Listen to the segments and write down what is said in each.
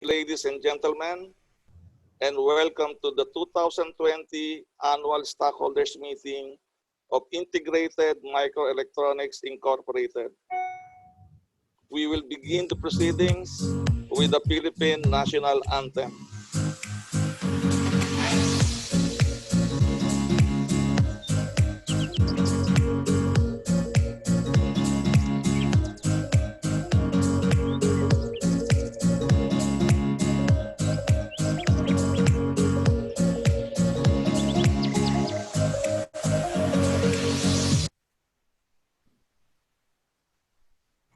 ladies and gentlemen, and welcome to the 2020 Annual Stockholders Meeting of Integrated Microelectronics Incorporated. We will begin the proceedings with the Philippine National Anthem.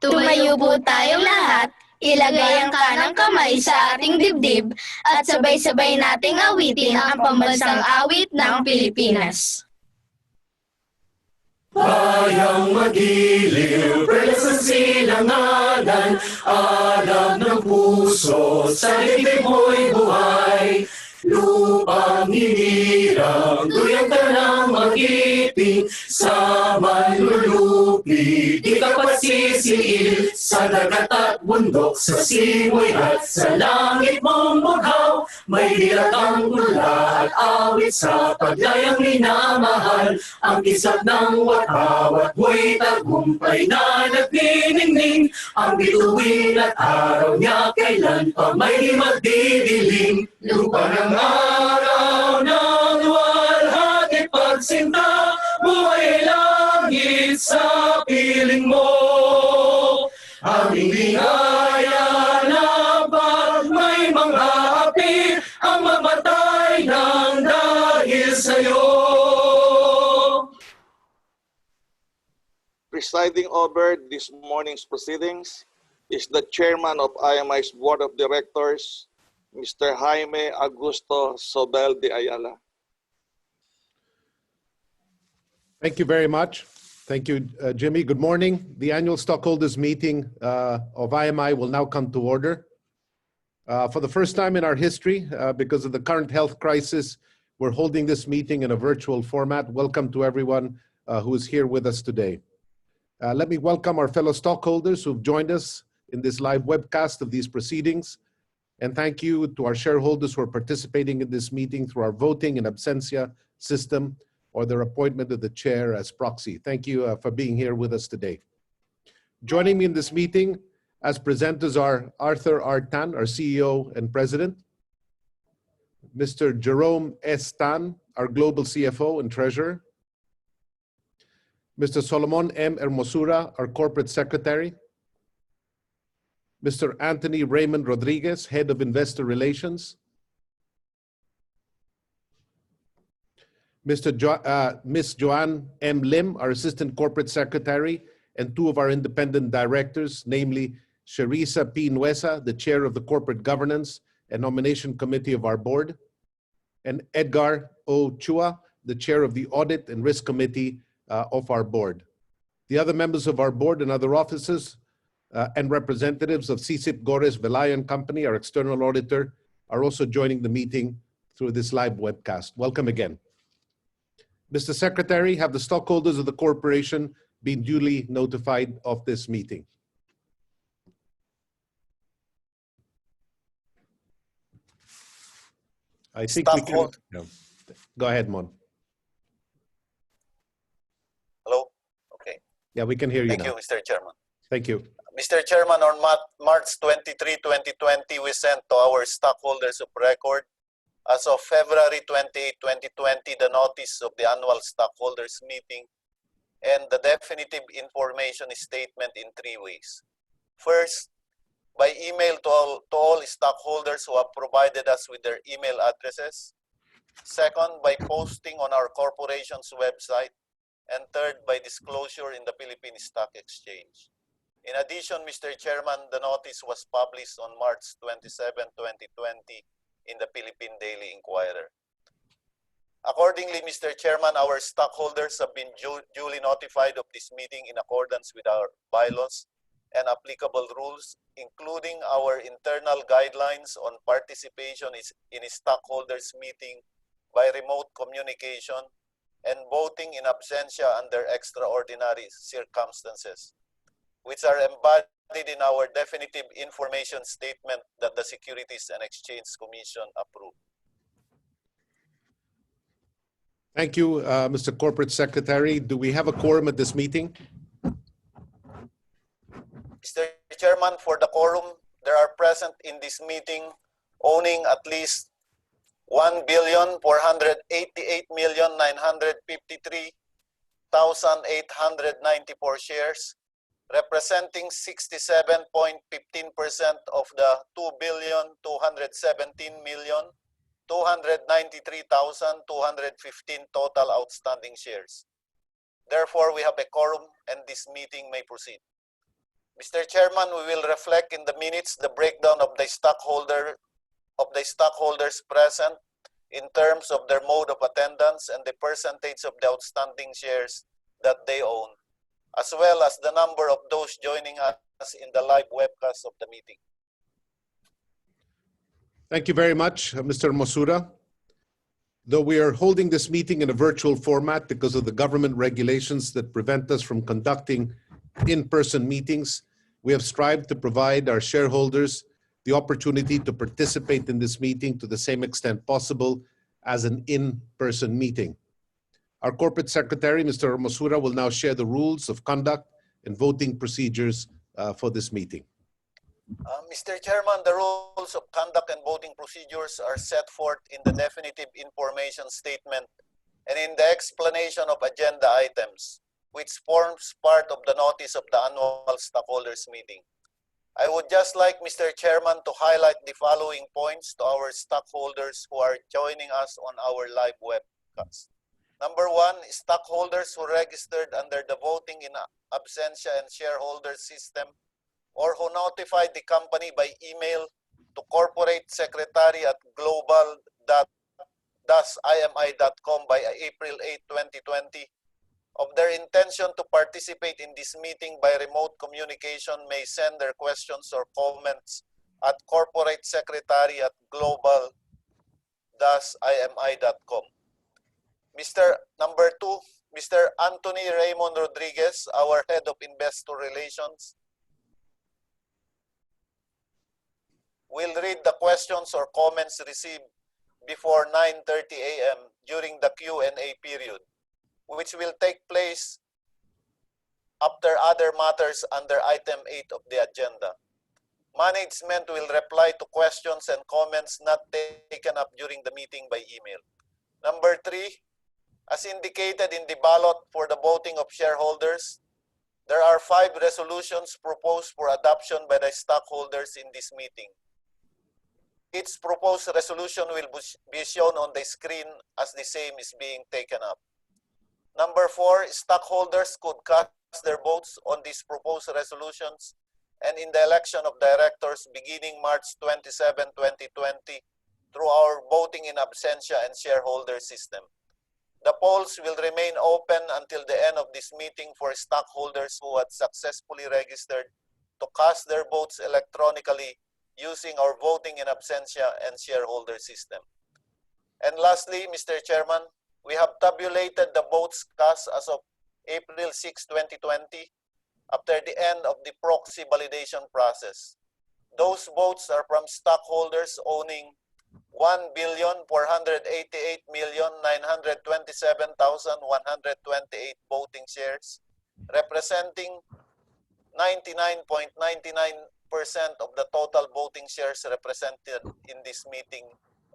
Tumayo po tayong lahat, ilagay ang kanang kamay sa ating dibdib at sabay-sabay nating awitin ang pambansang awit ng Pilipinas. Bayang magiliw, perlas ng silanganan, alab ng puso, sa dibdib mo'y buhay. Lupang hinirang, tuyang ka ng magiting, sa manlulupi, di ka pasisiil, sa dagat at bundok, sa simoy at sa langit mong bughaw, may dilat ang tula at awit sa paglayang minamahal, ang kisap ng watawat mo'y tagumpay na nagniningning, ang bituin at araw niya kailan pa may magdidilim. Lupa ng araw ng luwalhati pagsinta, buhay langit sa piling mo. Aming ligaya na pag may mga api, ang mamatay ng dahil sa'yo. Presiding over this morning's proceedings is the Chairman of IMI's Board of Directors, Mr. Jaime Augusto Sobel de Ayala. Thank you very much. Thank you, Jimmy. Good morning. The annual stockholders meeting of IMI will now come to order. For the first time in our history, because of the current health crisis, we're holding this meeting in a virtual format. Welcome to everyone who is here with us today. Let me welcome our fellow stockholders who've joined us in this live webcast of these proceedings. And thank you to our shareholders who are participating in this meeting through our voting in absentia system or their appointment of the chair as proxy. Thank you for being here with us today. Joining me in this meeting as presenters are Arthur R. Tan, our CEO and President, Mr. Jerome S. Tan, our Global CFO and Treasurer, Mr. Solomon M. Hermosura, our Corporate Secretary, Mr. Anthony Raymond Rodriguez, Head of Investor Relations, Ms. Joanne M. Lim, our Assistant Corporate Secretary, and two of our independent directors, namely Sharissa P. Nuesa, the Chair of the Corporate Governance and Nomination Committee of our board, and Edgar O. Chua, the Chair of the Audit and Risk Committee of our board. The other members of our board and other officers and representatives of CICIP Gores Velayan Company, our external auditor, are also joining the meeting through this live webcast. Welcome again. Mr. Secretary, have the stockholders of the corporation been duly notified of this meeting? I think we can. No. Go ahead, Mon. Hello? Okay. Yeah, we can hear you now. Thank you, Mr. Chairman. Thank you. Mr. Chairman, on March 23, 2020, we sent to our stockholders of record as of February 28, 2020, the notice of the annual stockholders meeting and the definitive information statement in three ways. First, by email to all stockholders who have provided us with their email addresses. Second, by posting on our corporation's website. And third, by disclosure in the Philippine Stock Exchange. In addition, Mr. Chairman, the notice was published on March 27, 2020 in the Philippine Daily Inquirer. Accordingly, Mr. Chairman, our stockholders have been duly notified of this meeting in accordance with our bylaws and applicable rules, including our internal guidelines on participation in a stockholders meeting by remote communication and voting in absentia under extraordinary circumstances, which are embodied in our definitive information statement that the Securities and Exchange Commission approved. Thank you, Mr. Corporate Secretary. Do we have a quorum at this meeting? Mr. Chairman, for the quorum, there are present in this meeting owning at least 1,488,953,894 shares, representing 67.15% of the 2,217,293,215 total outstanding shares. Therefore, we have a quorum and this meeting may proceed. Mr. Chairman, we will reflect in the minutes the breakdown of the stockholders present in terms of their mode of attendance and the percentage of the outstanding shares that they own, as well as the number of those joining us in the live webcast of the meeting. Thank you very much, Mr. Mosura. Though we are holding this meeting in a virtual format because of the government regulations that prevent us from conducting in-person meetings, we have strived to provide our shareholders the opportunity to participate in this meeting to the same extent possible as an in-person meeting. Our Corporate Secretary, Mr. Mosura, will now share the rules of conduct and voting procedures for this meeting. Mr. Chairman, the rules of conduct and voting procedures are set forth in the definitive information statement and in the explanation of agenda items, which forms part of the notice of the Annual Stockholders Meeting. I would just like, Mr. Chairman, to highlight the following points to our stockholders who are joining us on our live webcast. Number one, stockholders who registered under the voting in absentia and shareholder system or who notified the company by email to corporate secretary at global.imi.com by April 8, 2020, of their intention to participate in this meeting by remote communication may send their questions or comments at corporate secretary at global.imi.com. Number two, Mr. Anthony Raymond Rodriguez, our Head of Investor Relations, will read the questions or comments received before 9:30 a.m. during the Q&A period, which will take place after other matters under item 8 of the agenda. Management will reply to questions and comments not taken up during the meeting by email. Number three, as indicated in the ballot for the voting of shareholders, there are 5 resolutions proposed for adoption by the stockholders in this meeting. Each proposed resolution will be shown on the screen as the same is being taken up. Number 4, stockholders could cast their votes on these proposed resolutions and in the election of directors beginning March 27, 2020 through our voting in absentia and shareholder system. The polls will remain open until the end of this meeting for stockholders who had successfully registered to cast their votes electronically using our voting in absentia and shareholder system. And lastly, Mr. Chairman, we have tabulated the votes cast as of April 6, 2020, after the end of the proxy validation process. Those votes are from stockholders owning 1,488,927,128 voting shares, representing 99.99% of the total voting shares represented in this meeting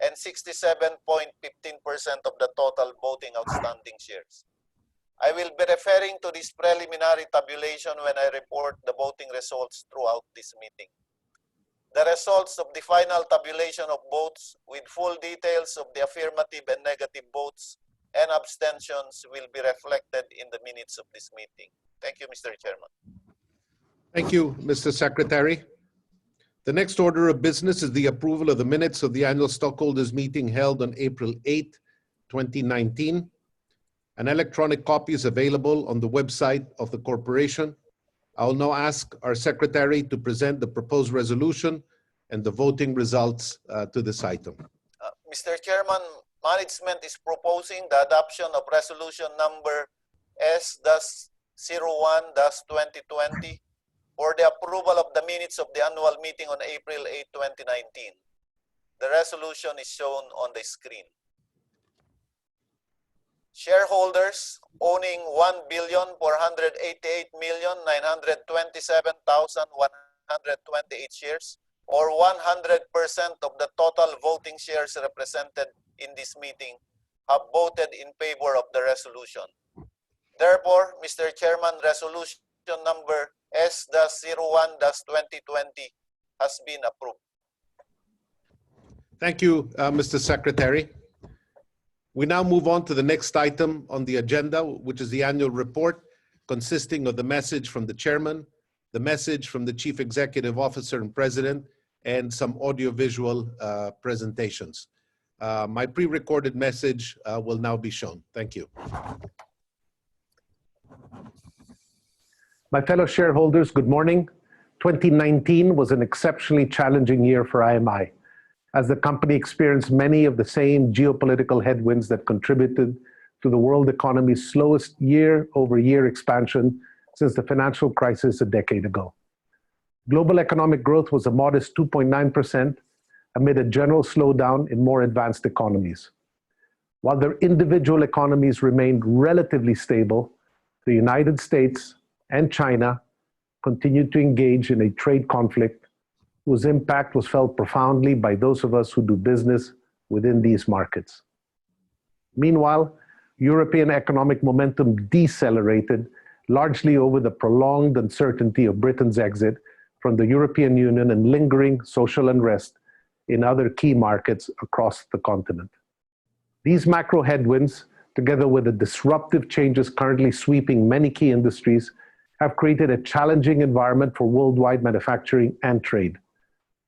and 67.15% of the total voting outstanding shares. I will be referring to this preliminary tabulation when I report the voting results throughout this meeting. The results of the final tabulation of votes with full details of the affirmative and negative votes and abstentions will be reflected in the minutes of this meeting. Thank you, Mr. Chairman. Thank you, Mr. Secretary. The next order of business is the approval of the minutes of the Annual Stockholders Meeting held on April 8, 2019. An electronic copy is available on the website of the corporation. I will now ask our secretary to present the proposed resolution and the voting results to this item. Mr. Chairman, management is proposing the adoption of resolution number S-01-2020 for the approval of the minutes of the annual meeting on April 8, 2019. The resolution is shown on the screen. Shareholders owning 1,488,927,128 shares, or 100% of the total voting shares represented in this meeting, have voted in favor of the resolution. Therefore, Mr. Chairman, resolution number S-01-2020 has been approved. Thank you, Mr. Secretary. We now move on to the next item on the agenda, which is the annual report, consisting of the message from the chairman, the message from the chief executive officer and president, and some audiovisual presentations. My pre-recorded message will now be shown. Thank you. My fellow shareholders, good morning. 2019 was an exceptionally challenging year for IMI, as the company experienced many of the same geopolitical headwinds that contributed to the world economy's slowest year-over-year expansion since the financial crisis a decade ago. Global economic growth was a modest 2.9% amid a general slowdown in more advanced economies. While their individual economies remained relatively stable, the United States and China continued to engage in a trade conflict whose impact was felt profoundly by those of us who do business within these markets. Meanwhile, European economic momentum decelerated largely over the prolonged uncertainty of Britain's exit from the European Union and lingering social unrest in other key markets across the continent. These macro headwinds, together with the disruptive changes currently sweeping many key industries, have created a challenging environment for worldwide manufacturing and trade.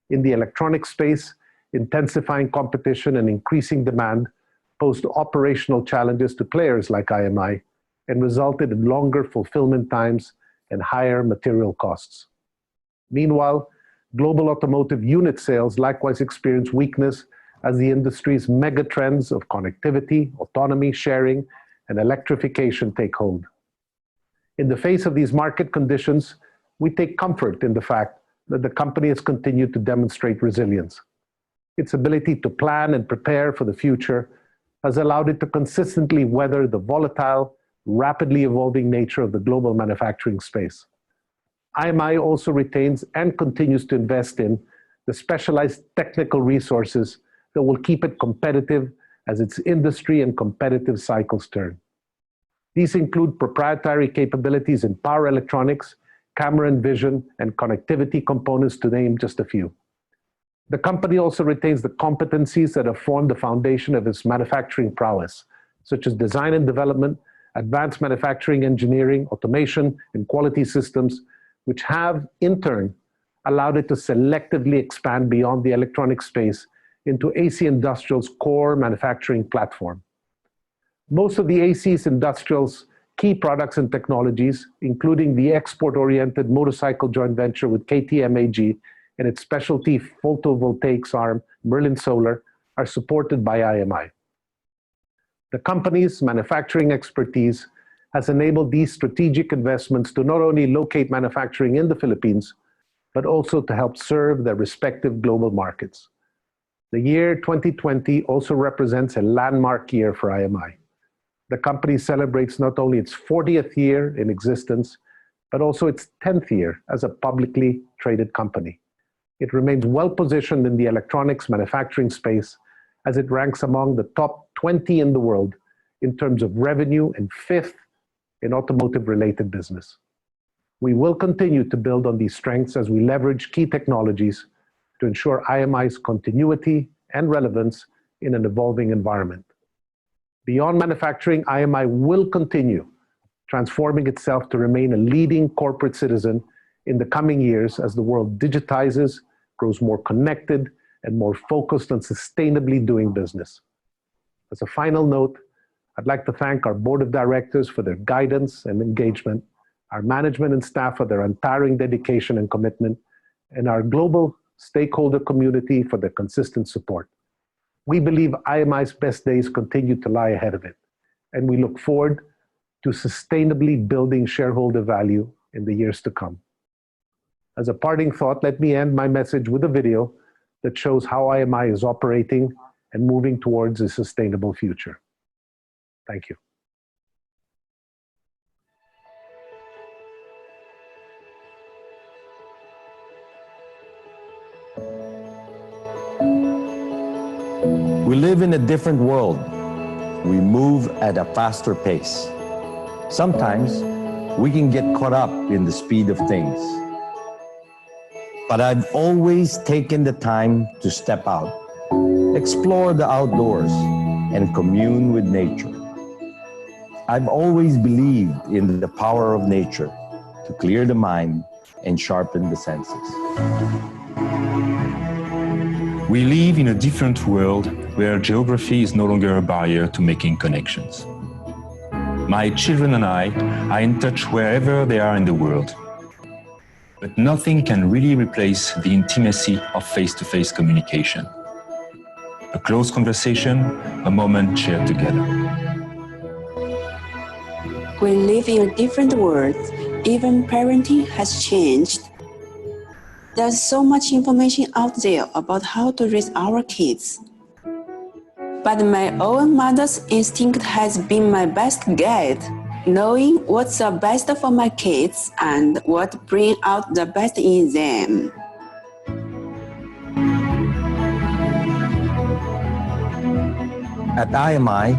In the electronic space, intensifying competition and increasing demand posed operational challenges to players like IMI and resulted in longer fulfillment times and higher material costs. Meanwhile, global automotive unit sales likewise experienced weakness as the industry's mega trends of connectivity, autonomy, sharing, and electrification take hold. In the face of these market conditions, we take comfort in the fact that the company has continued to demonstrate resilience. Its ability to plan and prepare for the future has allowed it to consistently weather the volatile, rapidly evolving nature of the global manufacturing space. IMI also retains and continues to invest in the specialized technical resources that will keep it competitive as its industry and competitive cycles turn. These include proprietary capabilities in power electronics, camera and vision, and connectivity components, to name just a few. The company also retains the competencies that have formed the foundation of its manufacturing prowess, such as design and development, advanced manufacturing engineering, automation, and quality systems, which have, in turn, allowed it to selectively expand beyond the electronic space into AC Industrial's core manufacturing platform. Most of the AC Industrial's key products and technologies, including the export-oriented motorcycle joint venture with KTM and its specialty photovoltaics arm, Merlin Solar, are supported by IMI. The company's manufacturing expertise has enabled these strategic investments to not only locate manufacturing in the Philippines, but also to help serve their respective global markets. The year 2020 also represents a landmark year for IMI. The company celebrates not only its 40th year in existence, but also its 10th year as a publicly traded company. It remains well-positioned in the electronics manufacturing space as it ranks among the top 20 in the world in terms of revenue and 5th in automotive-related business. We will continue to build on these strengths as we leverage key technologies to ensure IMI's continuity and relevance in an evolving environment. Beyond manufacturing, IMI will continue transforming itself to remain a leading corporate citizen in the coming years as the world digitizes, grows more connected, and more focused on sustainably doing business. As a final note, I'd like to thank our board of directors for their guidance and engagement, our management and staff for their untiring dedication and commitment, and our global stakeholder community for their consistent support. We believe IMI's best days continue to lie ahead of it, and we look forward to sustainably building shareholder value in the years to come. As a parting thought, let me end my message with a video that shows how IMI is operating and moving towards a sustainable future. Thank you. We live in a different world. We move at a faster pace. Sometimes we can get caught up in the speed of things. But I've always taken the time to step out, explore the outdoors, and commune with nature. I've always believed in the power of nature to clear the mind and sharpen the senses. We live in a different world where geography is no longer a barrier to making connections. My children and I are in touch wherever they are in the world. But nothing can really replace the intimacy of face-to-face communication. A close conversation, a moment shared together. We live in a different world. Even parenting has changed. There's so much information out there about how to raise our kids. But my own mother's instinct has been my best guide, knowing what's the best for my kids and what brings out the best in them. At IMI,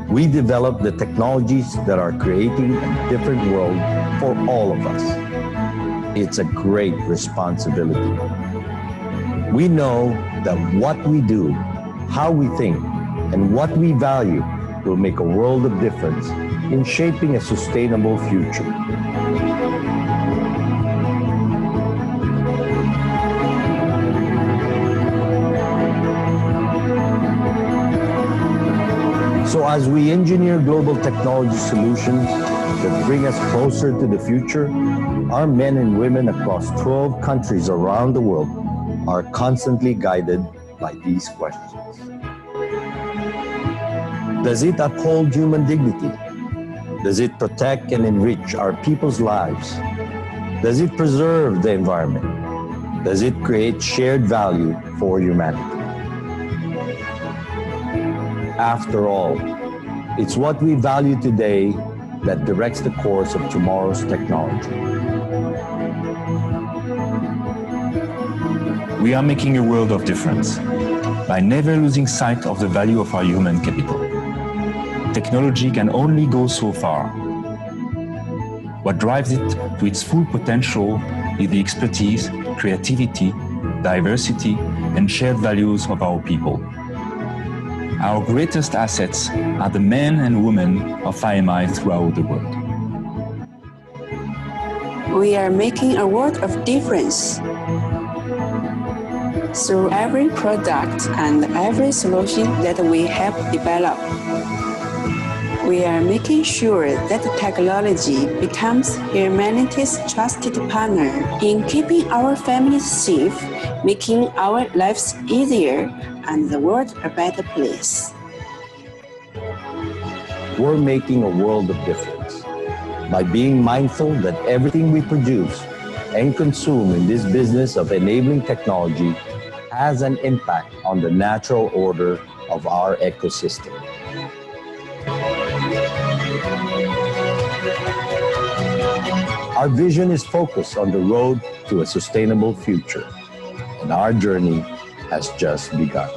we develop the technologies that are creating a different world for all of us. It's a great responsibility. We know that what we do, how we think, and what we value will make a world of difference in shaping a sustainable future. So as we engineer global technology solutions that bring us closer to the future, our men and women across 12 countries around the world are constantly guided by these questions. Does it uphold human dignity? Does it protect and enrich our people's lives? Does it preserve the environment? Does it create shared value for humanity? After all, it's what we value today that directs the course of tomorrow's technology. We are making a world of difference by never losing sight of the value of our human capital. Technology can only go so far. What drives it to its full potential is the expertise, creativity, diversity, and shared values of our people. Our greatest assets are the men and women of IMI throughout the world. We are making a world of difference. Through every product and every solution that we have developed, we are making sure that technology becomes humanity's trusted partner in keeping our families safe, making our lives easier, and the world a better place. We're making a world of difference by being mindful that everything we produce and consume in this business of enabling technology has an impact on the natural order of our ecosystem. Our vision is focused on the road to a sustainable future, and our journey has just begun.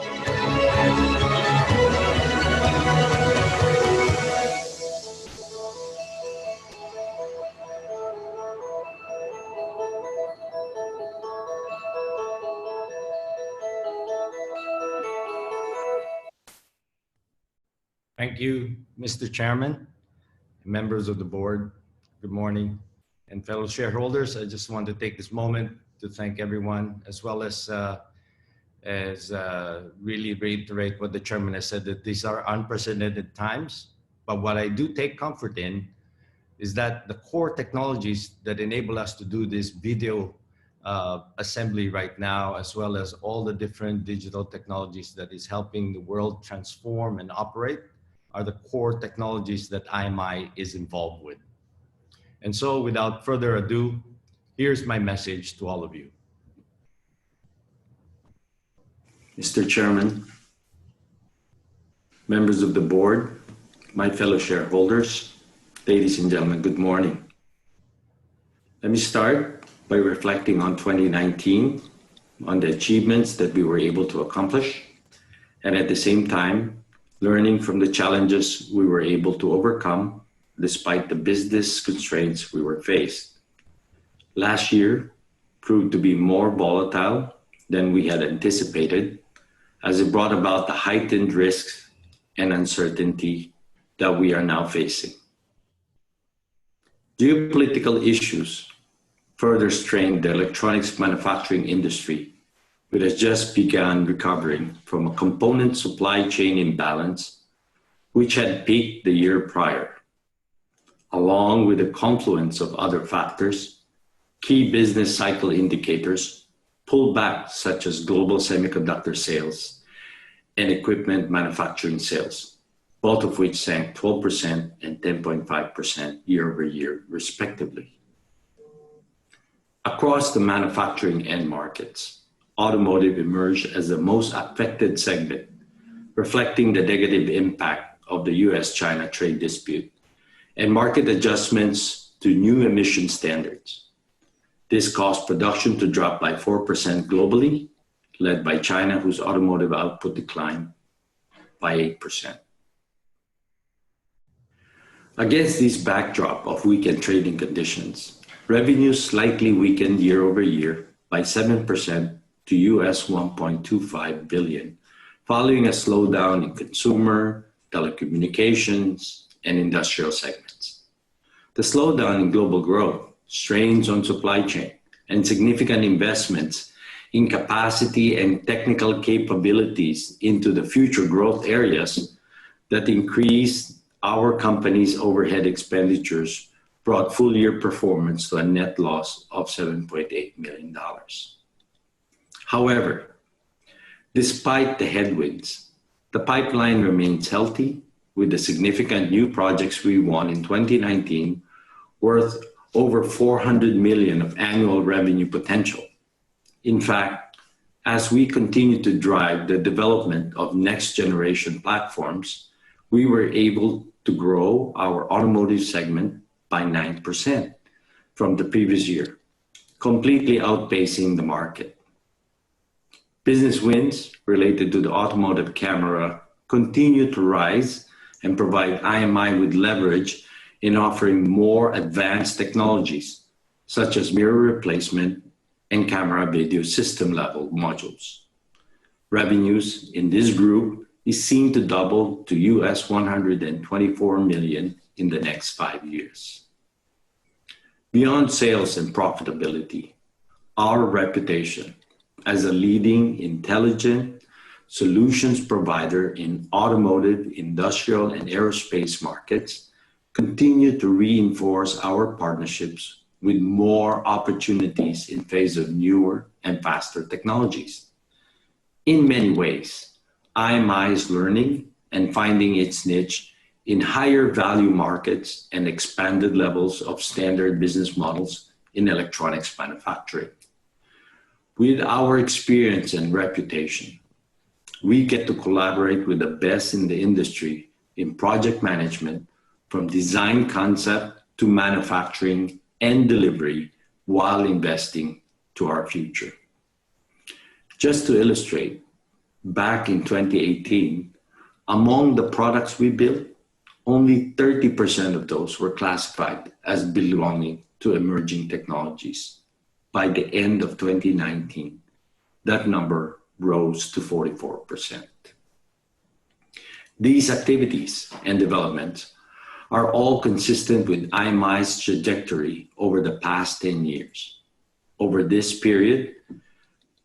Thank you, Mr. Chairman, members of the board. Good morning. And fellow shareholders, I just want to take this moment to thank everyone, as well as really reiterate what the chairman has said, that these are unprecedented times. But what I do take comfort in is that the core technologies that enable us to do this video assembly right now, as well as all the different digital technologies that is helping the world transform and operate, are the core technologies that IMI is involved with. And so without further ado, Here's my message to all of you. Mr. Chairman, members of the board, my fellow shareholders, ladies and gentlemen, good morning. Let me start by reflecting on 2019, on the achievements that we were able to accomplish, and at the same time, learning from the challenges we were able to overcome despite the business constraints we were faced. Last year proved to be more volatile than we had anticipated, as it brought about the heightened risks and uncertainty that we are now facing. Geopolitical issues further strained the electronics manufacturing industry, which has just begun recovering from a component supply chain imbalance, which had peaked the year prior. Along with the confluence of other factors, key business cycle indicators pulled back, such as global semiconductor sales and equipment manufacturing sales, both of which sank 12% and 10.5% year over year, respectively. Across the manufacturing end markets, automotive emerged as the most affected segment, reflecting the negative impact of the US-China trade dispute and market adjustments to new emission standards. This caused production to drop by 4% globally, led by China, whose automotive output declined by 8%. Against this backdrop of weakened trading conditions, revenue slightly weakened year over year by 7% to US $1.25 billion, following a slowdown in consumer, telecommunications, and industrial segments. The slowdown in global growth, strains on supply chain, and significant investments in capacity and technical capabilities into the future growth areas that increased our company's overhead expenditures brought full year performance to a net loss of $7.8 million. However, despite the headwinds, the pipeline remains healthy, with the significant new projects we won in 2019 worth over $400 million of annual revenue potential. In fact, as we continue to drive the development of next generation platforms, we were able to grow our automotive segment by 9% from the previous year, completely outpacing the market. Business wins related to the automotive camera continue to rise and provide IMI with leverage in offering more advanced technologies, such as mirror replacement and camera video system level modules. Revenues in this group is seen to double to US $124 million in the next 5 years. Beyond sales and profitability, our reputation as a leading intelligent solutions provider in automotive, industrial, and aerospace markets continue to reinforce our partnerships with more opportunities in face of newer and faster technologies. In many ways, IMI is learning and finding its niche in higher value markets and expanded levels of standard business models in electronics manufacturing. With our experience and reputation, we get to collaborate with the best in the industry in project management, from design concept to manufacturing and delivery, while investing to our future. Just to illustrate, back in 2018, among the products we built, only 30% of those were classified as belonging to emerging technologies. By the end of 2019, that number rose to 44%. These activities and developments are all consistent with IMI's trajectory over the past 10 years. Over this period,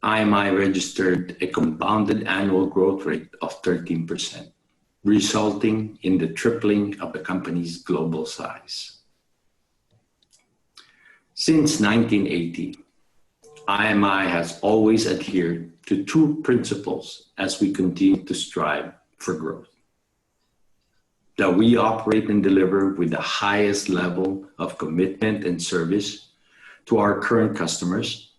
IMI registered a compounded annual growth rate of 13%, resulting in the tripling of the company's global size. Since 1980, IMI has always adhered to two principles as we continue to strive for growth: that we operate and deliver with the highest level of commitment and service to our current customers,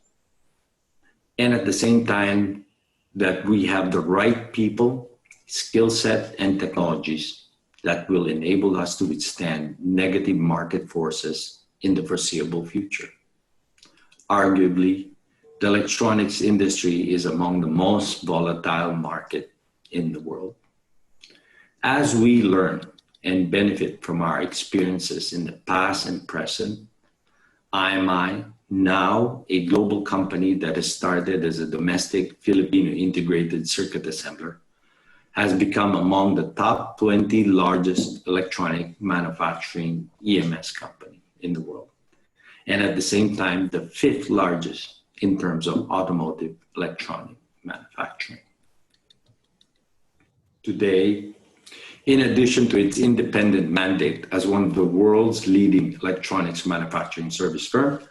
and at the same time that we have the right people, skill set, and technologies that will enable us to withstand negative market forces in the foreseeable future. Arguably, the electronics industry is among the most volatile market in the world. As we learn and benefit from our experiences in the past and present, IMI, now a global company that has started as a domestic Filipino integrated circuit assembler, has become among the top 20 largest electronic manufacturing EMS company in the world, and at the same time, the 5th largest in terms of automotive electronic manufacturing. Today, in addition to its independent mandate as one of the world's leading electronics manufacturing service firm,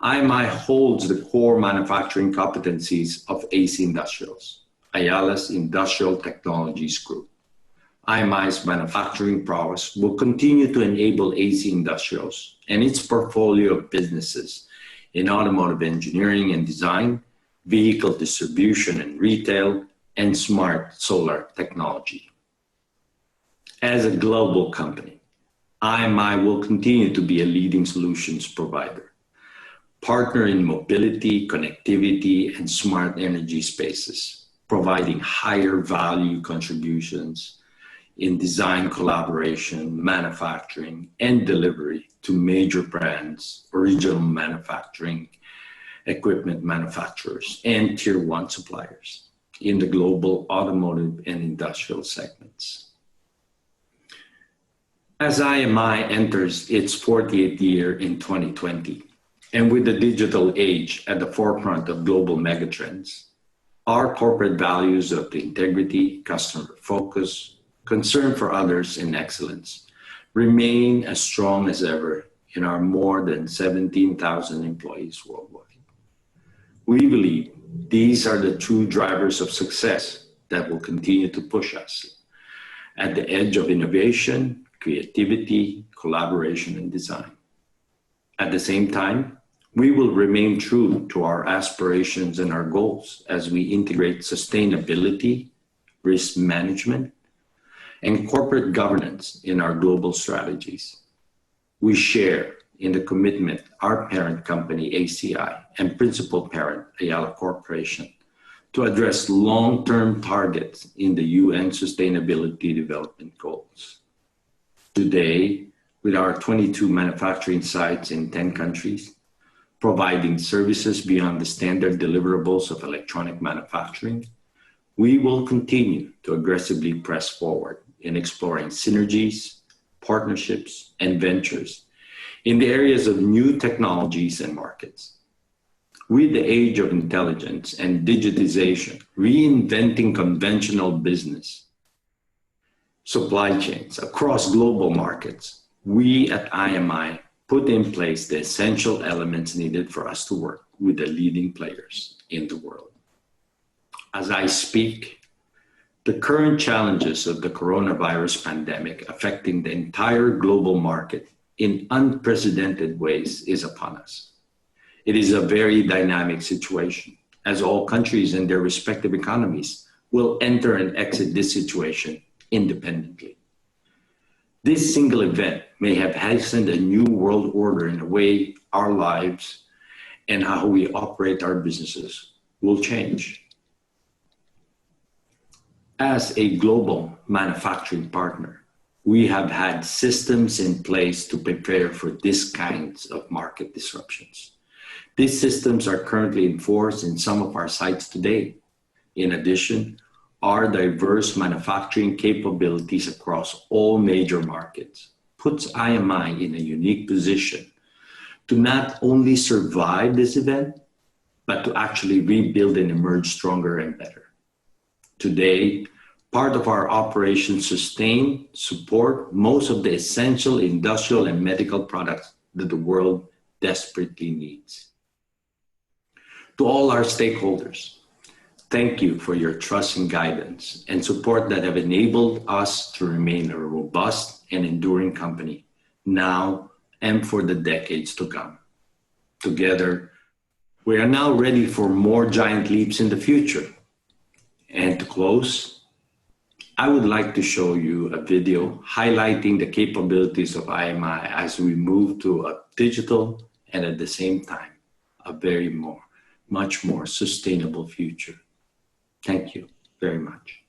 IMI holds the core manufacturing competencies of AC Industrials, Ayala's Industrial Technologies Group. IMI's manufacturing prowess will continue to enable AC Industrials and its portfolio of businesses in automotive engineering and design, vehicle distribution and retail, and smart solar technology. As a global company, IMI will continue to be a leading solutions provider, partner in mobility, connectivity, and smart energy spaces, providing higher value contributions in design collaboration, manufacturing, and delivery to major brands, original manufacturing, equipment manufacturers, and tier 1 suppliers in the global automotive and industrial segments. As IMI enters its 40th year in 2020, and with the digital age at the forefront of global megatrends, our corporate values of the integrity, customer focus, concern for others, and excellence remain as strong as ever in our more than 17,000 employees worldwide. We believe these are the true drivers of success that will continue to push us at the edge of innovation, creativity, collaboration, and design. At the same time, we will remain true to our aspirations and our goals as we integrate sustainability, risk management, and corporate governance in our global strategies. We share in the commitment our parent company, ACI, and principal parent, Ayala Corporation, to address long-term targets in the UN Sustainability Development Goals. Today, with our 22 manufacturing sites in 10 countries, providing services beyond the standard deliverables of electronic manufacturing, we will continue to aggressively press forward in exploring synergies, partnerships, and ventures in the areas of new technologies and markets. With the age of intelligence and digitization, reinventing conventional business supply chains across global markets, we at IMI put in place the essential elements needed for us to work with the leading players in the world. As I speak, the current challenges of the coronavirus pandemic affecting the entire global market in unprecedented ways is upon us. It is a very dynamic situation, as all countries and their respective economies will enter and exit this situation independently. This single event may have hastened a new world order in the way our lives and how we operate our businesses will change. As a global manufacturing partner, we have had systems in place to prepare for these kinds of market disruptions. These systems are currently in force in some of our sites today. In addition, our diverse manufacturing capabilities across all major markets puts IMI in a unique position to not only survive this event, but to actually rebuild and emerge stronger and better. Today, part of our operations sustain, support most of the essential industrial and medical products that the world desperately needs. To all our stakeholders, thank you for your trust and guidance and support that have enabled us to remain a robust and enduring company now and for the decades to come. Together, we are now ready for more giant leaps in the future. And to close, I would like to show you a video highlighting the capabilities of IMI as we move to a digital and at the same time, a much more sustainable future. Thank you very much.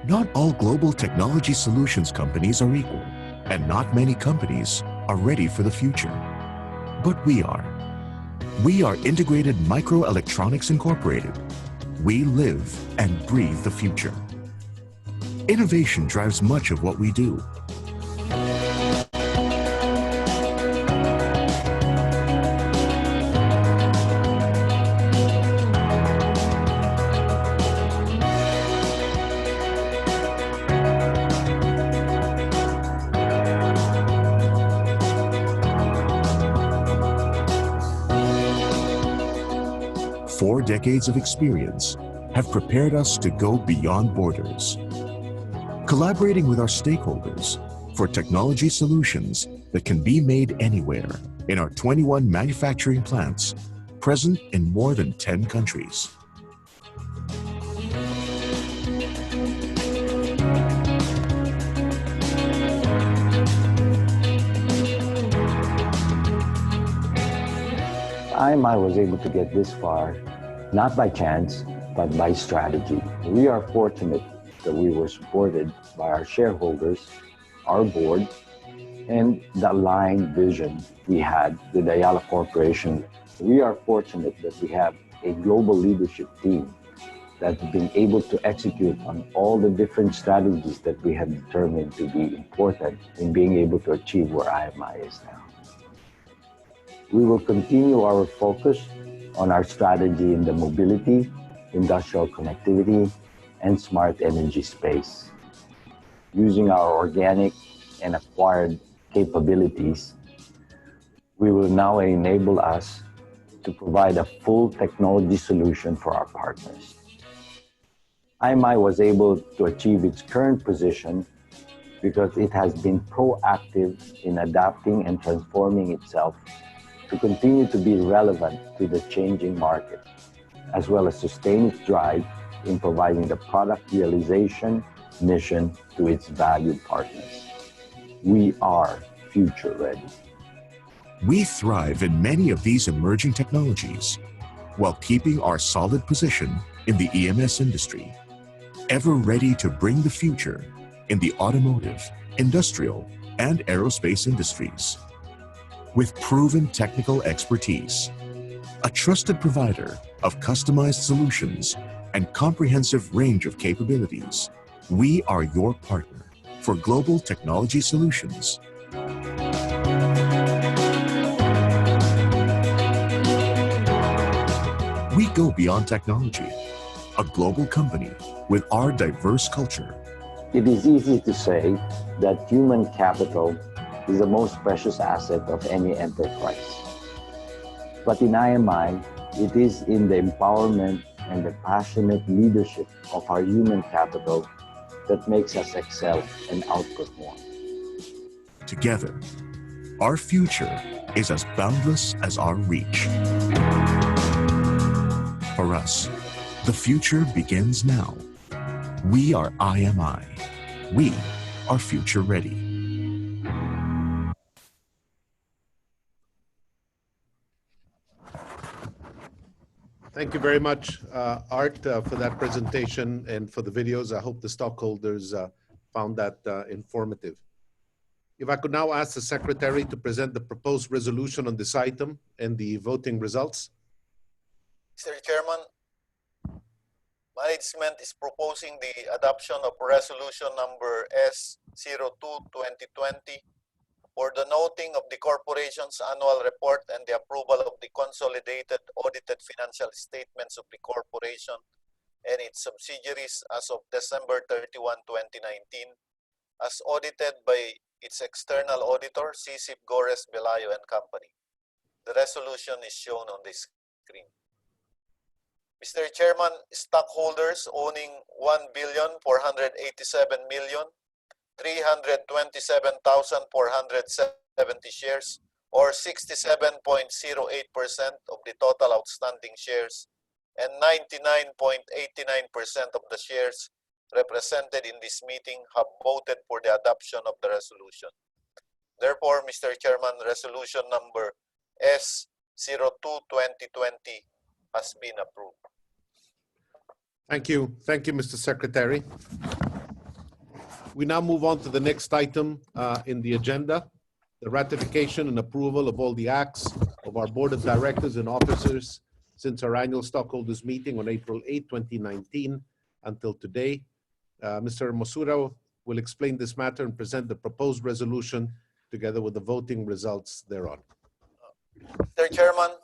Not all global technology solutions companies are equal, and not many companies are ready for the future. But we are. We are Integrated Microelectronics Incorporated. We live and breathe the future. Innovation drives much of what we do. Four decades of experience have prepared us to go beyond borders, collaborating with our stakeholders for technology solutions that can be made anywhere in our 21 manufacturing plants present in more than 10 countries. IMI was able to get this far, not by chance, but by strategy. We are fortunate that we were supported by our shareholders, our board, and the aligned vision we had with Ayala Corporation. We are fortunate that we have a global leadership team that's been able to execute on all the different strategies that we have determined to be important in being able to achieve where IMI is now. We will continue our focus on our strategy in the mobility, industrial connectivity, and smart energy space. Using our organic and acquired capabilities, we will now enable us to provide a full technology solution for our partners. IMI was able to achieve its current position because it has been proactive in adapting and transforming itself to continue to be relevant to the changing market, as well as sustain its drive in providing the product realization mission to its valued partners. We are future ready. We thrive in many of these emerging technologies while keeping our solid position in the EMS industry, ever ready to bring the future in the automotive, industrial, and aerospace industries. With proven technical expertise, a trusted provider of customized solutions and comprehensive range of capabilities, we are your partner for global technology solutions. We go beyond technology, a global company with our diverse culture. It is easy to say that human capital is the most precious asset of any enterprise. But in IMI, it is in the empowerment and the passionate leadership of our human capital that makes us excel and outperform. Together, our future is as boundless as our reach. For us, the future begins now. We are IMI. We are future ready. Thank you very much, Art, for that presentation and for the videos. I hope the stockholders found that informative. If I could now ask the Secretary to present the proposed resolution on this item and the voting results. Mr. Chairman, management is proposing the adoption of resolution number S02-2020 for the noting of the corporation's annual report and the approval of the consolidated audited financial statements of the corporation and its subsidiaries as of December 31, 2019, as audited by its external auditor, CSIP Gores Belayo and Company. The resolution is shown on the screen. Mr. Chairman, stockholders owning 1,487,327,407 shares, or 67.08% of the total outstanding shares, and 99.89% of the shares represented in this meeting have voted for the adoption of the resolution. Therefore, Mr. Chairman, resolution number S02-2020 has been approved. Thank you. Thank you, Mr. Secretary. We now move on to the next item in the agenda, the ratification and approval of all the acts of our Board of Directors and officers since our annual stockholders meeting on April 8, 2019 until today. Mr. Mosura will explain this matter and present the proposed resolution together with the voting results thereon. Mr. Chairman,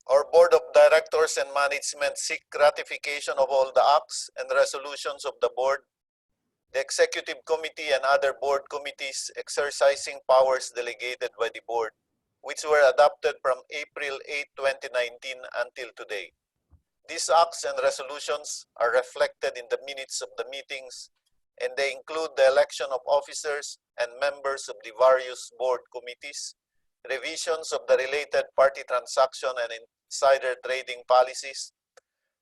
our Board of Directors and Management seek ratification of all the acts and resolutions of the Board, the Executive Committee, and other Board committees exercising powers delegated by the Board, which were adopted from April 8, 2019 until today. These acts and resolutions are reflected in the minutes of the meetings, and they include the election of officers and members of the various Board committees, revisions of the related party transaction and insider trading policies,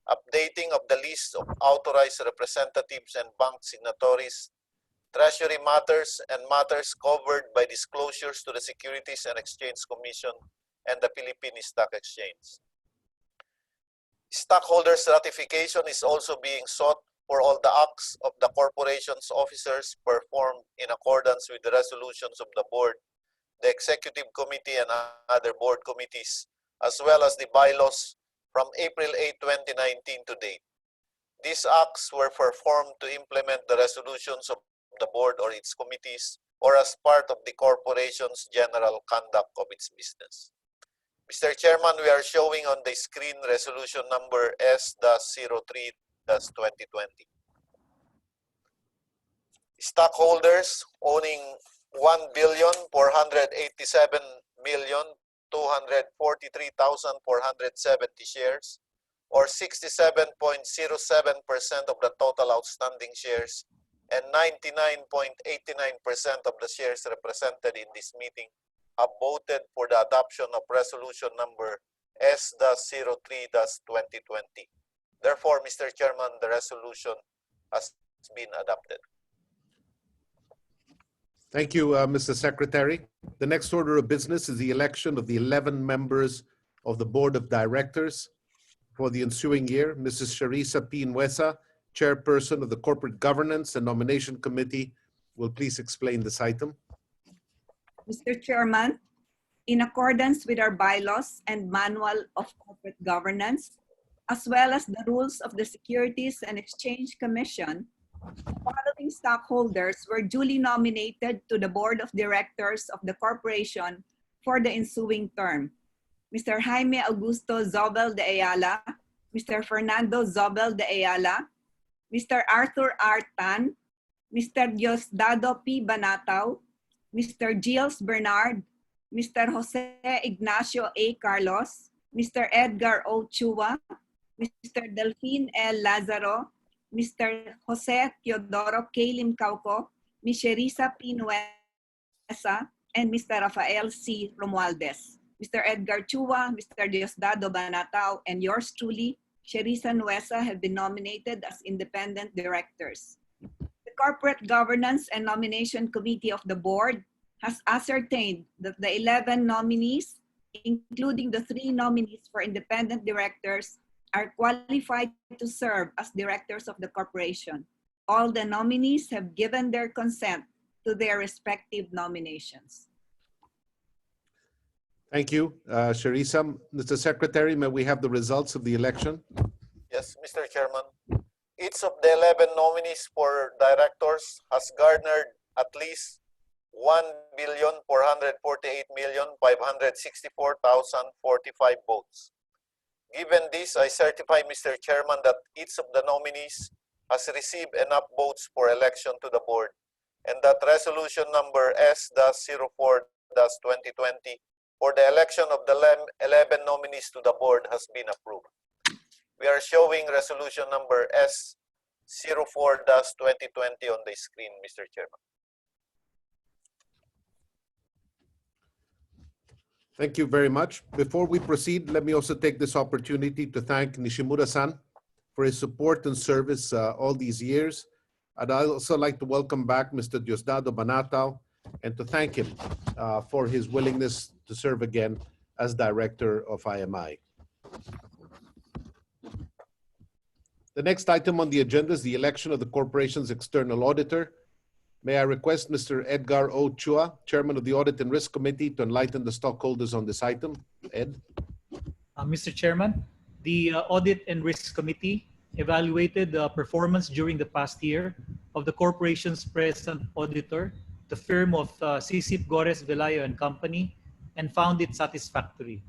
updating of the list of authorized representatives and bank signatories, treasury matters, and matters covered by disclosures to the Securities and Exchange Commission and the Philippine Stock Exchange. Stockholders' ratification is also being sought for all the acts of the corporation's officers performed in accordance with the resolutions of the Board, the Executive Committee, and other Board committees, as well as the bylaws from April 8, 2019 to date. These acts were performed to implement the resolutions of the Board or its committees, or as part of the corporation's general conduct of its business. Mr. Chairman, we are showing on the screen resolution number S-03-2020. Stockholders owning 1,487,243,470 shares, or 67.07% of the total outstanding shares, and 99.89% of the shares represented in this meeting have voted for the adoption of resolution number S-03-2020. Therefore, Mr. Chairman, the resolution has been adopted. Thank you, Mr. Secretary. The next order of business is the election of the 11 members of the Board of Directors for the ensuing year. Mrs. Sharisa P. Nwesa, Chairperson of the Corporate Governance and Nomination Committee, will please explain this item. Mr. Chairman, in accordance with our bylaws and manual of corporate governance, as well as the rules of the Securities and Exchange Commission, the following stockholders were duly nominated to the Board of Directors of the corporation for the ensuing term: Mr. Jaime Augusto Zobel de Ayala, Mr. Fernando Zobel de Ayala, Mr. Arthur R. Tan, Mr. Diosdado P. Banatao, Mr. Gilles Bernard, Mr. Jose Ignacio A. Carlos, Mr. Edgar O. Chua, Mr. Delphine L. Lazaro, Mr. Jose Teodoro K. Limcauco, Ms. Sharisa P. Nwesa, and Mr. Rafael C. Romualdez. Mr. Edgar Chua, Mr. Diosdado Banatao, and yours truly, Sharisa Nwesa, have been nominated as independent directors. The Corporate Governance and Nomination Committee of the Board has ascertained that the 11 nominees, including the 3 nominees for independent directors, are qualified to serve as directors of the corporation. All the nominees have given their consent to their respective nominations. Thank you, Sharisa. Mr. Secretary, may we have the results of the election? Yes, Mr. Chairman. Each of the 11 nominees for directors has garnered at least 1,448,564,045 votes. Given this, I certify, Mr. Chairman, that each of the nominees has received enough votes for election to the Board, and that resolution number S-04-2020 for the election of the 11 nominees to the Board has been approved. We are showing resolution number S-04-2020 on the screen, Mr. Chairman. Thank you very much. Before we proceed, let me also take this opportunity to thank Nishimura-san for his support and service all these years. I'd also like to welcome back Mr. Diosdado Banatao and to thank him for his willingness to serve again as director of IMI. The next item on the agenda is the election of the corporation's external auditor. May I request Mr. Edgar O. Chua, Chairman of the Audit and Risk Committee, to enlighten the stockholders on this item. Ed? Mr. Chairman, the Audit and Risk Committee evaluated the performance during the past year of the corporation's present auditor, the firm of CCIP Gores Velayo and Company, and found it satisfactory.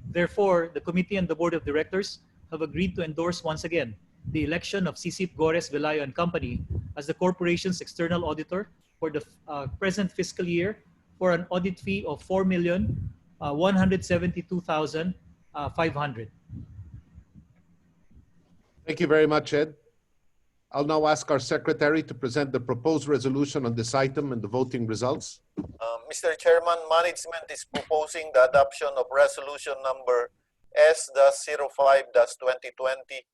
Therefore, the committee and the board of directors have agreed to endorse once again the election of CCIP Gores Velayo and Company as the corporation's external auditor for the present fiscal year for an audit fee of $4,172,500. Thank you very much, Ed. I'll now ask our secretary to present the proposed resolution on this item and the voting results. Mr. Chairman, management is proposing the adoption of resolution number S-05-2020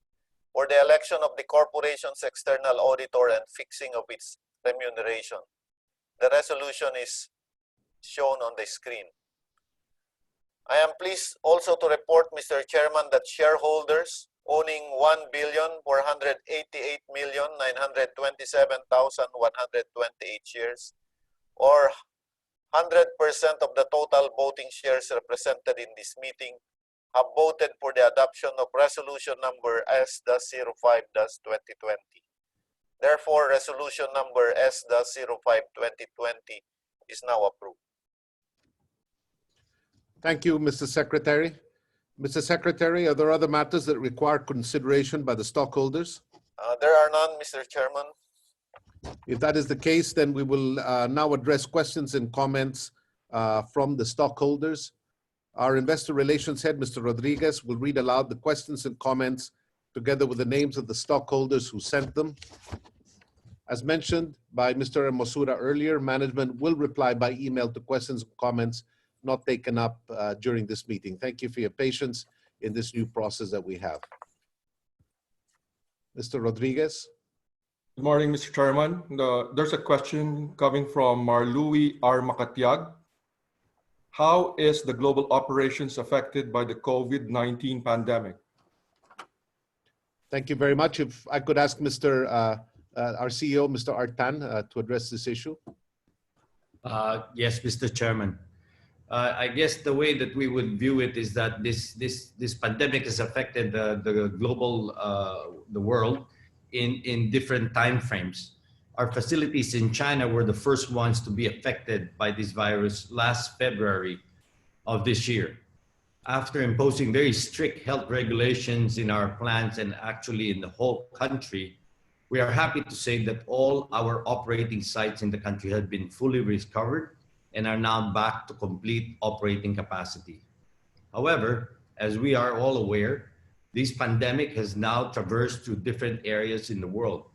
for the election of the corporation's external auditor and fixing of its remuneration. The resolution is shown on the screen. I am pleased also to report, Mr. Chairman, that shareholders owning 1,488,927,128 shares, or 100% of the total voting shares represented in this meeting, have voted for the adoption of resolution number S-05-2020. Therefore, resolution number S-05-2020 is now approved. Thank you, Mr. Secretary. Mr. Secretary, are there other matters that require consideration by the stockholders? There are none, Mr. Chairman. If that is the case, then we will now address questions and comments from the stockholders. Our investor relations head, Mr. Rodriguez, will read aloud the questions and comments together with the names of the stockholders who sent them. As mentioned by Mr. Mosura earlier, management will reply by email to questions and comments not taken up during this meeting. Thank you for your patience in this new process that we have. Mr. Rodriguez. Good morning, Mr. Chairman. There's a question coming from Marlui R. Makatiag. How is the global operations affected by the COVID-19 pandemic? Thank you very much. If I could ask Mr. Our CEO, Mr. Artan, to address this issue. Yes, Mr. Chairman. I guess the way that we would view it is that this pandemic has affected the global, the world in different time frames. Our facilities in China were the first ones to be affected by this virus last February of this year. After imposing very strict health regulations in our plants and actually in the whole country, we are happy to say that all our operating sites in the country have been fully recovered and are now back to complete operating capacity. However, as we are all aware, this pandemic has now traversed to different areas in the world.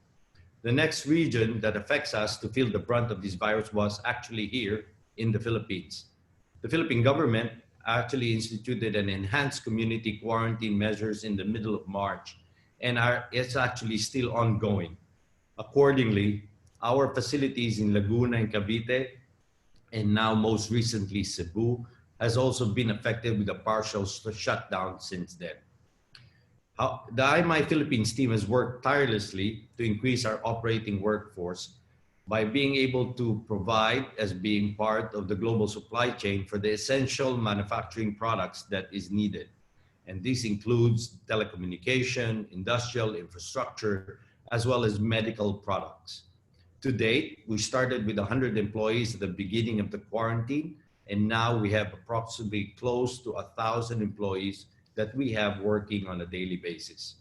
The next region that affects us to feel the brunt of this virus was actually here in the Philippines. The Philippine government actually instituted an enhanced community quarantine measures in the middle of March, and it's actually still ongoing. Accordingly, our facilities in Laguna and Cavite, and now most recently Cebu, has also been affected with a partial shutdown since then. The IMI Philippines team has worked tirelessly to increase our operating workforce by being able to provide as being part of the global supply chain for the essential manufacturing products that is needed. And this includes telecommunication, industrial infrastructure, as well as medical products. To date, we started with 100 employees at the beginning of the quarantine, and now we have approximately close to 1,000 employees that we have working on a daily basis.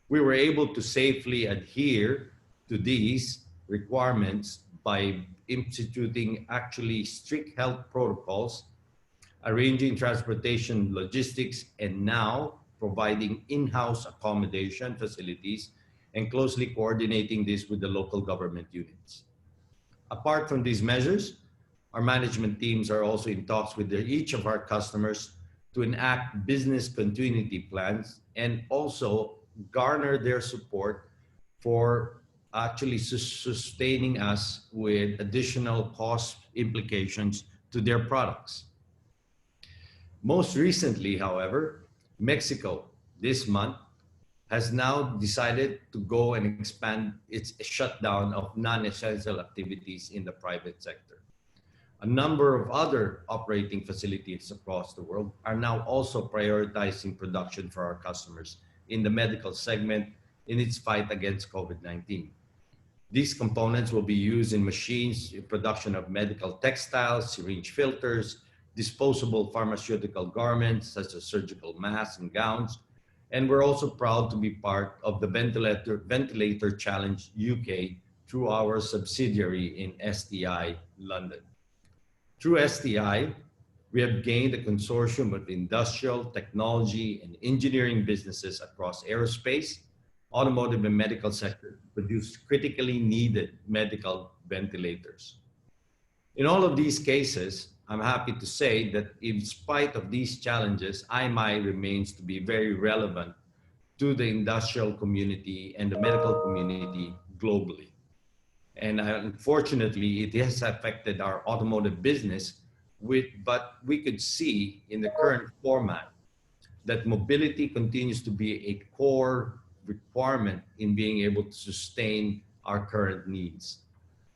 We were able to safely adhere to these requirements by instituting actually strict health protocols, arranging transportation logistics, and now providing in-house accommodation facilities and closely coordinating this with the local government units. Apart from these measures, our management teams are also in talks with each of our customers to enact business continuity plans and also garner their support for actually sustaining us with additional cost implications to their products. Most recently, however, Mexico this month has now decided to go and expand its shutdown of non-essential activities in the private sector. A number of other operating facilities across the world are now also prioritizing production for our customers in the medical segment in its fight against COVID-19. These components will be used in machines in production of medical textiles, syringe filters, disposable pharmaceutical garments such as surgical masks and gowns. And we're also proud to be part of the Ventilator Challenge UK through our subsidiary in STI London. Through STI, we have gained a consortium of industrial, technology, and engineering businesses across aerospace, automotive, and medical sector to produce critically needed medical ventilators. In all of these cases, I'm happy to say that in spite of these challenges, IMI remains to be very relevant to the industrial community and the medical community globally. And unfortunately, it has affected our automotive business, but we could see in the current format that mobility continues to be a core requirement in being able to sustain our current needs.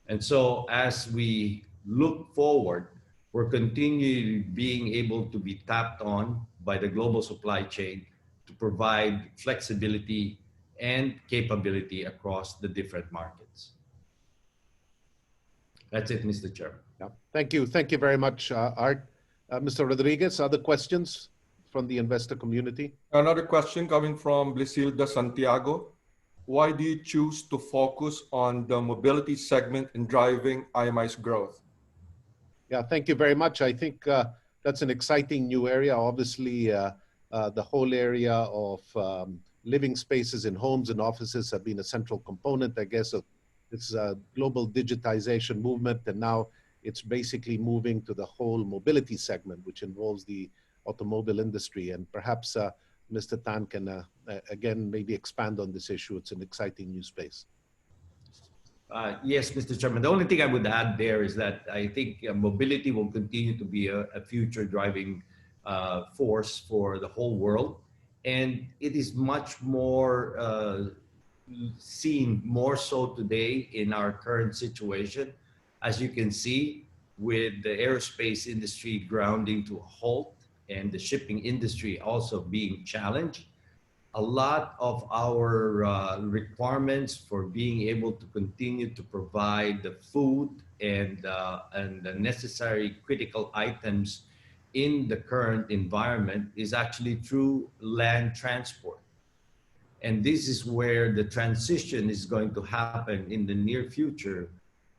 And so as we look forward, we're continually being able to be tapped on by the global supply chain to provide flexibility and capability across the different markets. That's it, Mr. Chairman. Yeah. Thank you. Thank you very much, Art. Mr. Rodriguez, other questions from the investor community? Another question coming from Blisilda Santiago. Why do you choose to focus on the mobility segment in driving IMI's growth? Yeah, thank you very much. I think that's an exciting new area. Obviously, the whole area of living spaces in homes and offices have been a central component, I guess, of this global digitization movement. And now it's basically moving to the whole mobility segment, which involves the automobile industry. And perhaps Mr. Tan can, again, maybe expand on this issue. It's an exciting new space. Yes, Mr. Chairman. The only thing I would add there is that I think mobility will continue to be a future driving force for the whole world. And it is much more seen more so today in our current situation. As you can see, with the aerospace industry grounding to a halt and the shipping industry also being challenged, a lot of our requirements for being able to continue to provide the food and the necessary critical items in the current environment is actually through land transport. And this is where the transition is going to happen in the near future,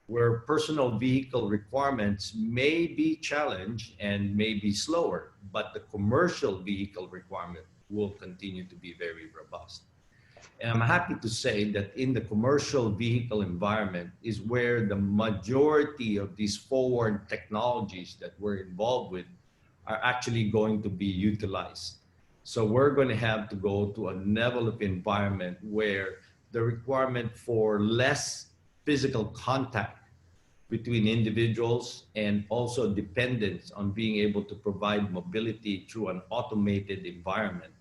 where personal vehicle requirements may be challenged and may be slower, but the commercial vehicle requirement will continue to be very robust. And I'm happy to say that in the commercial vehicle environment is where the majority of these forward technologies that we're involved with are actually going to be utilized. So we're going to have to go to a level of environment where the requirement for less physical contact between individuals and also dependence on being able to provide mobility through an automated environment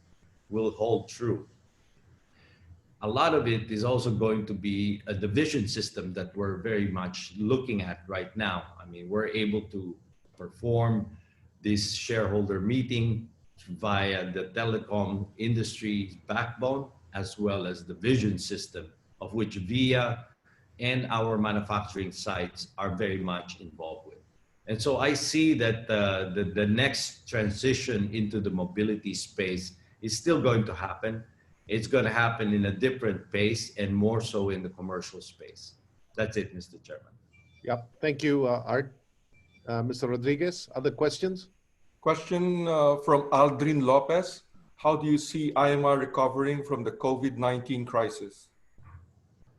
will hold true. A lot of it is also going to be a division system that we're very much looking at right now. I mean, we're able to perform this shareholder meeting via the telecom industry backbone, as well as the vision system, of which VIA and our manufacturing sites are very much involved with. And so I see that the next transition into the mobility space is still going to happen. It's going to happen in a different pace and more so in the commercial space. That's it, Mr. Chairman. Yep. Thank you, Art. Mr. Rodriguez, other questions? Question from Aldrin Lopez. How do you see IMI recovering from the COVID-19 crisis?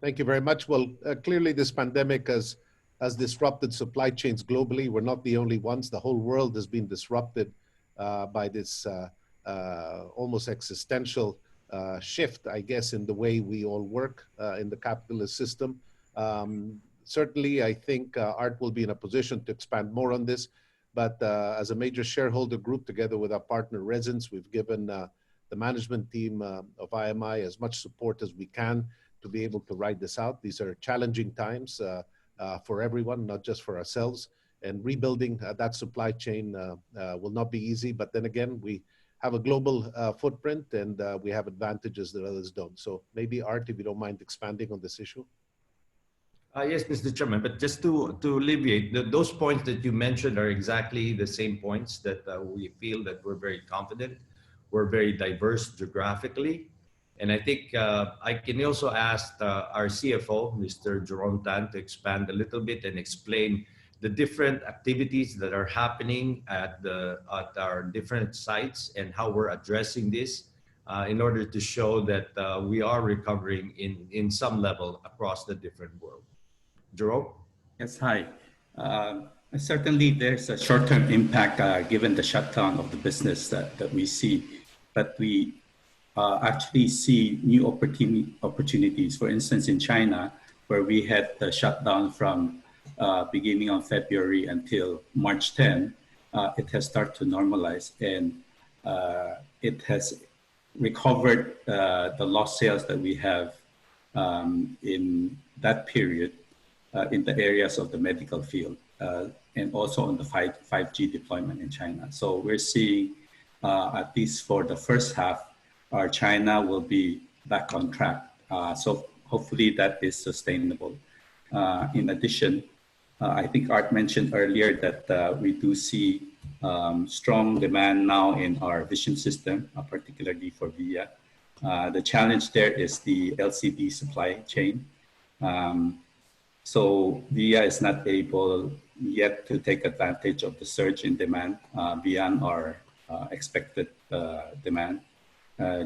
Thank you very much. Well, clearly this pandemic has has disrupted supply chains globally. We're not the only ones. The whole world has been disrupted by this almost existential shift, I guess, in the way we all work in the capitalist system. Certainly, I think ART will be in a position to expand more on this. But as a major shareholder group, together with our partner Resins, we've given the management team of IMI as much support as we can to be able to ride this out. These are challenging times for everyone, not just for ourselves. And rebuilding that supply chain will not be easy. But then again, we have a global footprint and we have advantages that others don't. So maybe Art, if you don't mind expanding on this issue. Yes, Mr. Chairman, but just to alleviate, those points that you mentioned are exactly the same points that we feel that we're very confident. We're very diverse geographically. And I think I can also ask our CFO, Mr. Jerome Tan, to expand a little bit and explain the different activities that are happening at our different sites and how we're addressing this in order to show that we are recovering in some level across the different world. Jerome? Yes, hi. Certainly there's a short-term impact given the shutdown of the business that we see, but we actually see new opportunities. For instance, in China, where we had the shutdown from beginning of February until March 10, it has started to normalize, and it has recovered the lost sales that we have in that period in the areas of the medical field and also on the 5G deployment in China. So we're seeing, at least for the first half, our China will be back on track. So hopefully that is sustainable. In addition, I think Art mentioned earlier that we do see strong demand now in our vision system, particularly for VIA. The challenge there is the LCD supply chain. So VIA is not able yet to take advantage of the surge in demand beyond our expected demand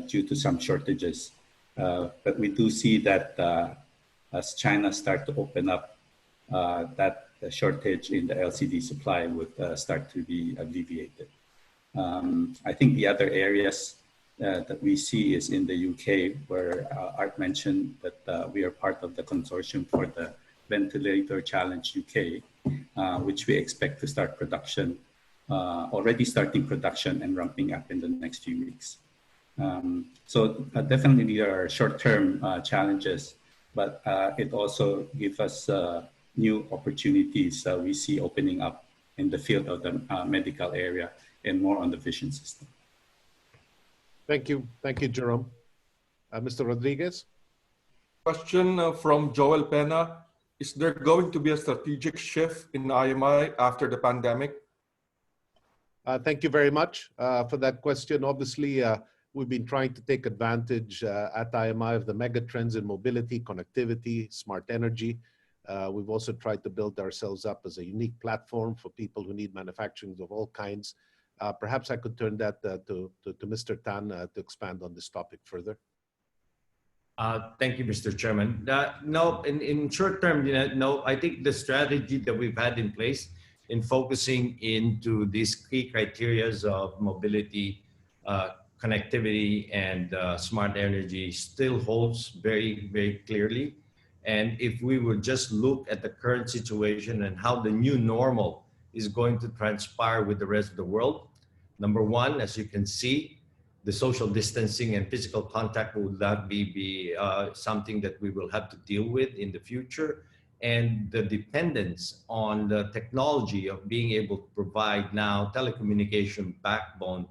due to some shortages. But we do see that as China starts to open up, that shortage in the LCD supply would start to be alleviated. I think the other areas that we see is in the UK, where Art mentioned that we are part of the consortium for the Ventilator Challenge UK, which we expect to start production, already starting production and ramping up in the next few weeks. So definitely there are short-term challenges, but it also gives us new opportunities we see opening up in the field of the medical area and more on the vision system. Thank you, Jerome. Mr. Rodriguez? Question from Joel Pena. Is there going to be a strategic shift in IMI after the pandemic? Thank you very much for that question. Obviously, we've been trying to take advantage at IMI of the mega trends in mobility, connectivity, smart energy. We've also tried to build ourselves up as a unique platform for people who need manufacturing of all kinds. Perhaps I could turn that to Mr. Tan to expand on this topic further. Thank you, Mr. Chairman. No, in short term, no, I think the strategy that we've had in place in focusing into these key criteria of mobility, connectivity, and smart energy still holds very, very clearly. And if we would just look at the current situation and how the new normal is going to transpire with the rest of the world, number one, as you can see, the social distancing and physical contact will not be something that we will have to deal with in the future. And the dependence on the technology of being able to provide now telecommunication backbone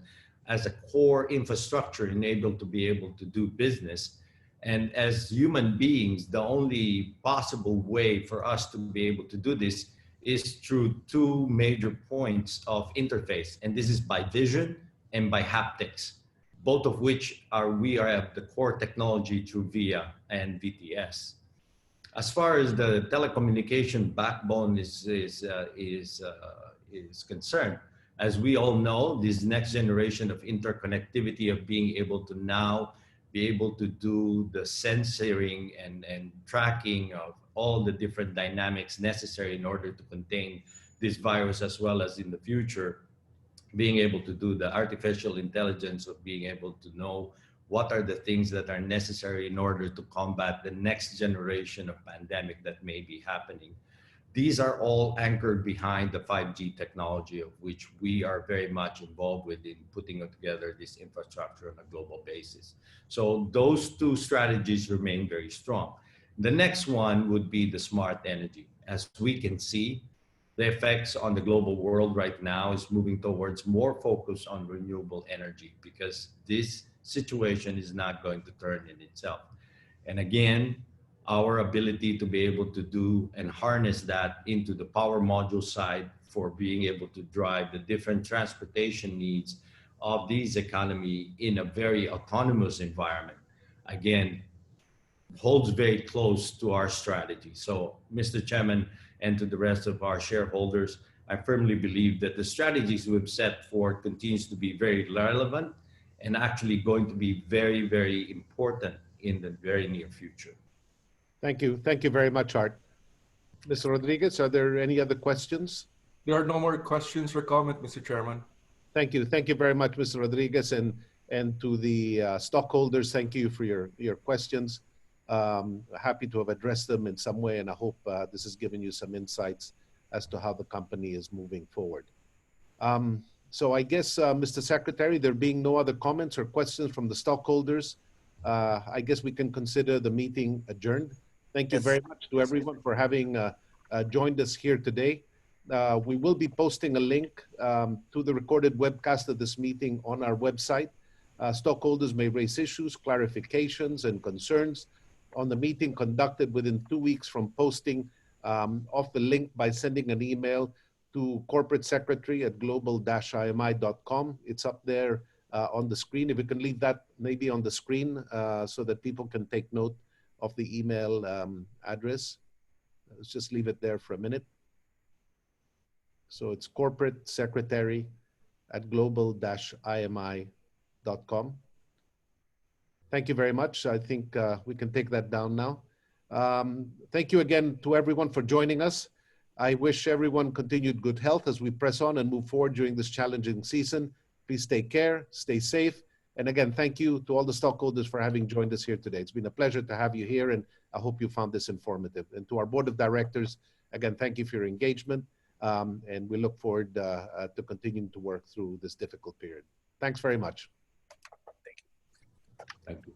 as a core infrastructure enabled to be able to do business. And as human beings, the only possible way for us to be able to do this is through two major points of interface. And this is by vision and by haptics, both of which we are at the core technology through VIA and VTS. As far as the telecommunication backbone is concerned, as we all know, this next generation of interconnectivity of being able to now be able to do the censoring and tracking of all the different dynamics necessary in order to contain this virus, as well as in the future, being able to do the artificial intelligence of being able to know what are the things that are necessary in order to combat the next generation of pandemic that may be happening. These are all anchored behind the 5G technology, of which we are very much involved with in putting together this infrastructure on a global basis. So those two strategies remain very strong. The next one would be the smart energy. As we can see, the effects on the global world right now is moving towards more focus on renewable energy, because this situation is not going to turn in itself. And again, our ability to be able to do and harness that into the power module side for being able to drive the different transportation needs of these economy in a very autonomous environment, again, holds very close to our strategy. So, Mr. Chairman, and to the rest of our shareholders, I firmly believe that the strategies we've set forth continues to be very relevant and actually going to be very, very important in the very near future. Thank you. Thank you very much, Art. Mr. Rodriguez, are there any other questions? There are no more questions or comments, Mr. Chairman. Thank you. Thank you very much, Mr. Rodriguez, and to the stockholders, thank you for your questions. Happy to have addressed them in some way, and I hope this has given you some insights as to how the company is moving forward. So I guess, Mr. Secretary, there being no other comments or questions from the stockholders, I guess we can consider the meeting adjourned. Thank you very much to everyone for having joined us here today. We will be posting a link to the recorded webcast of this meeting on our website. Stockholders may raise issues, clarifications, and concerns on the meeting conducted within 2 weeks from posting of the link by sending an email to corporate-secretary@global-imi.com. It's up there on the screen. If you can leave that maybe on the screen so that people can take note of the email address. Let's just leave it there for a minute. So it's corporate-secretary@global-imi.com. Thank you very much. I think we can take that down now. Thank you again to everyone for joining us. I wish everyone continued good health as we press on and move forward during this challenging season. Please take care, stay safe. And again, thank you to all the stockholders for having joined us here today. It's been a pleasure to have you here, and I hope you found this informative. And to our board of directors, again, thank you for your engagement. And we look forward to continuing to work through this difficult period. Thanks very much. Thank you.